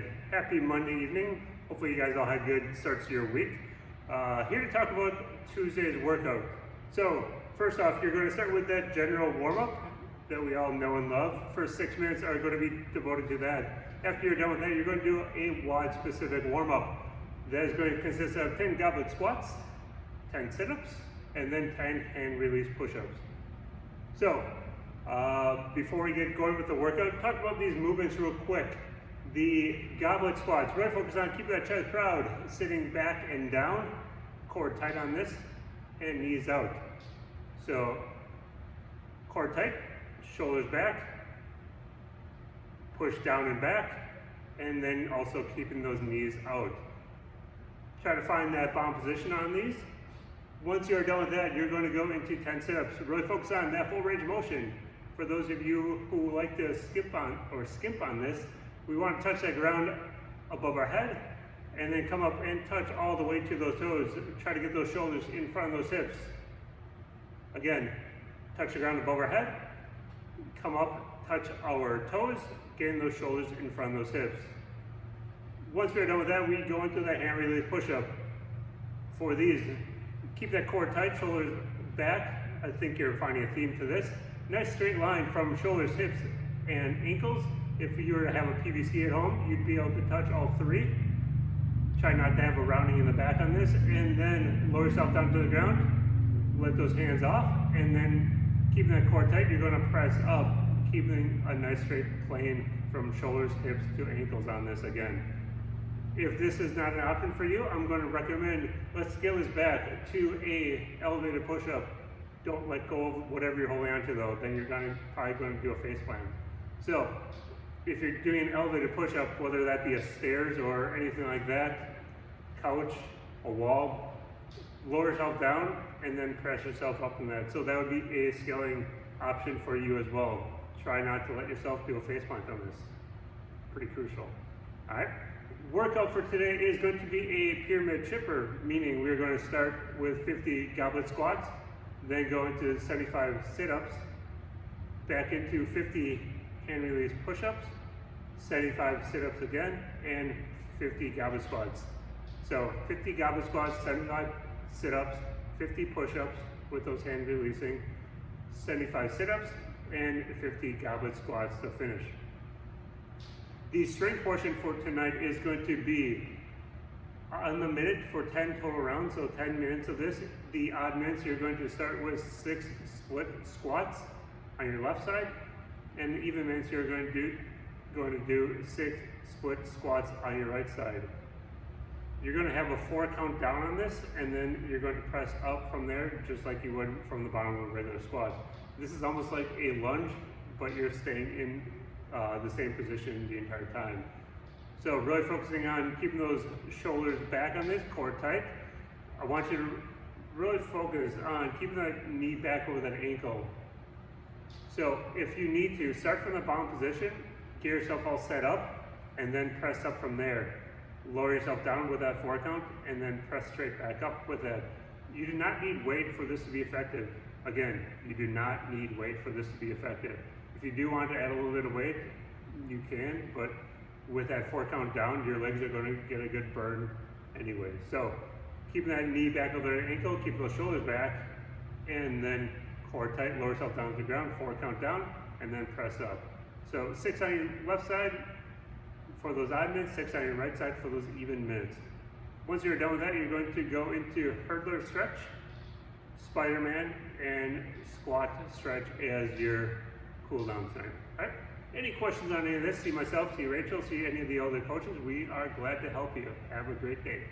again. Happy Monday evening. Hopefully you guys all had good starts to your week. Here to talk about Tuesday's workout. So first off, you're going to start with that general warm-up that we all know and love. First 6 minutes are going to be devoted to that. After you're done with that, you're going to do a WOD specific warm-up. That is going to consist of 10 goblet squats, 10 sit-ups, and then 10 hand-release push-ups. So before we get going with the workout, talk about these movements real quick. The goblet squats, really focus on keeping that chest proud, sitting back and down, core tight on this, and knees out. So core tight, shoulders back, push down and back, and then also keeping those knees out. Try to find that bomb position on these. Once you're done with that, you're going to go into 10 sit-ups. Really focus on that full range of motion. For those of you who like to skimp on this, we want to touch that ground above our head and then come up and touch all the way to those toes. Try to get those shoulders in front of those hips. Again, touch the ground above our head, come up, touch our toes, getting those shoulders in front of those hips. Once we're done with that, we go into the hand release push-up. For these, keep that core tight, shoulders back. I think you're finding a theme to this. Nice straight line from shoulders, hips, and ankles. If you were to have a PVC at home, you'd be able to touch all three. Try not to have a rounding in the back on this, and then lower yourself down to the ground. Let those hands off, and then keeping that core tight, you're going to press up, keeping a nice straight plane from shoulders, hips, to ankles on this again. If this is not an option for you, I'm going to recommend, let's scale this back to a elevated push-up. Don't let go of whatever you're holding onto though, then you're probably going to do a face plant. So, if you're doing an elevated push-up, whether that be a stairs or anything like that, couch, a wall, lower yourself down and then press yourself up from that. So that would be a scaling option for you as well. Try not to let yourself do a face plant on this. Pretty crucial. All right. Workout for today is going to be a pyramid chipper, meaning we're going to start with 50 goblet squats, then go into 75 sit-ups, back into 50 hand release push-ups, 75 sit-ups again, and 50 goblet squats. So 50 goblet squats, 75 sit-ups, 50 push-ups with those hand releasing, 75 sit-ups, and 50 goblet squats to finish. The strength portion for tonight is going to be on the minute for 10 total rounds, so 10 minutes of this. The odd minutes, you're going to start with 6 split squats on your left side, and the even minutes, you're going to do 6 split squats on your right side. You're going to have a 4 count down on this, and then you're going to press up from there, just like you would from the bottom of a regular squat. This is almost like a lunge, but you're staying in the same position the entire time. So really focusing on keeping those shoulders back on this, core tight. I want you to really focus on keeping that knee back over that ankle. So if you need to, start from the bottom position, get yourself all set up, and then press up from there. Lower yourself down with that 4 count, and then press straight back up with that. You do not need weight for this to be effective. Again, you do not need weight for this to be effective. If you do want to add a little bit of weight, you can, but with that 4 count down, your legs are going to get a good burn anyway. So keeping that knee back over the ankle, keep those shoulders back, and then core tight, lower yourself down to the ground, 4 count down, and then press up. So 6 on your left side for those odd minutes, 6 on your right side for those even minutes. Once you're done with that, you're going to go into hurdler stretch, Spider-Man, and squat stretch as your cool down time. All right. Any questions on any of this? See myself, see Rachel, see any of the other coaches. We are glad to help you. Have a great day.